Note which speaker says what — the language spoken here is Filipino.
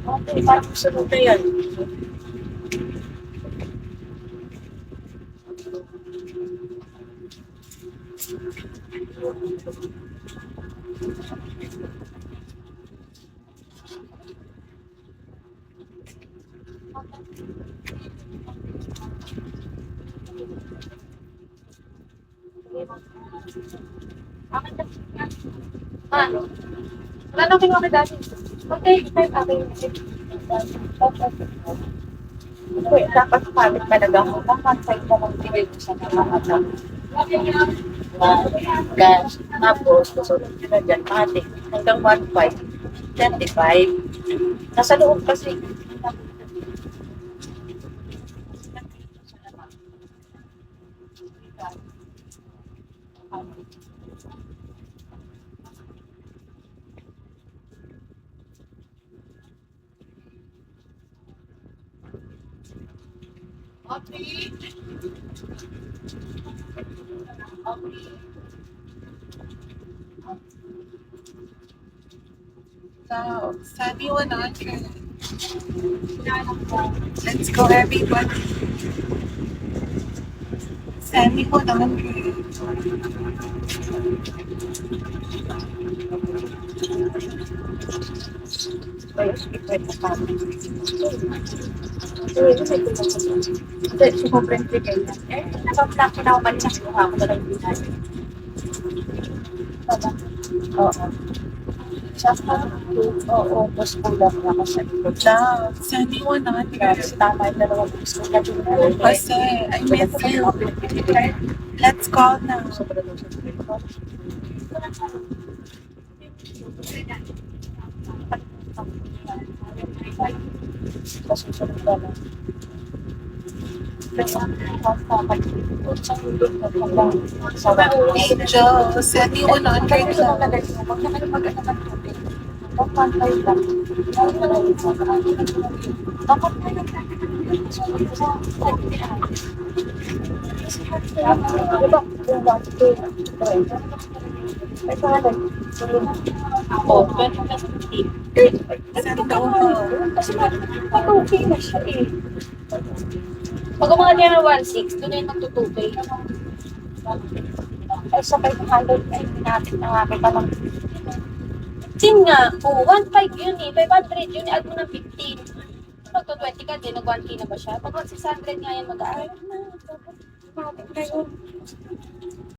Speaker 1: Okay, parang sunod na yan. Ano? Ano kayo kami dati? Okay, time akin. Wait, dapat pabit talaga ako. Nakasay ko ng tingin ko sa mga mata. Gas. Tapos, susunod nila dyan, matik. Hanggang 1.5. 25. Nasa loob kasi.
Speaker 2: So, Sunny 100. Let's go, everybody. Sunny 100.
Speaker 1: Ayun, ipwede na kami. Hindi, sumubrang bigay na. Eh, nababla ko na ako kanina. Kuha ko na lang yung binay. Oo. Saka, oo, mas kulang na ako sa likod.
Speaker 2: Love, Sunny
Speaker 1: Kasi
Speaker 2: 100.
Speaker 1: tama yung dalawang gusto na din na.
Speaker 2: Jose, I miss you. Let's call now.
Speaker 1: Sobrang lang sa likod. Kasusunod na lang.
Speaker 2: Angel, Sunny 100 lang.
Speaker 1: Oh,
Speaker 2: Saan ka upo?
Speaker 1: kasi mag-okay na siya eh. Pag mga niya na 1.6, doon na yung nagtutukay. Ay, sa 500 na hindi natin nakakita lang. Sin nga, oh, 1.5 yun eh. 500 yun, add mo ng 15. Pag to 20 ka, din nag 1K na ba siya? Pag 600 nga yan mag-aaral na. Bakit na yun?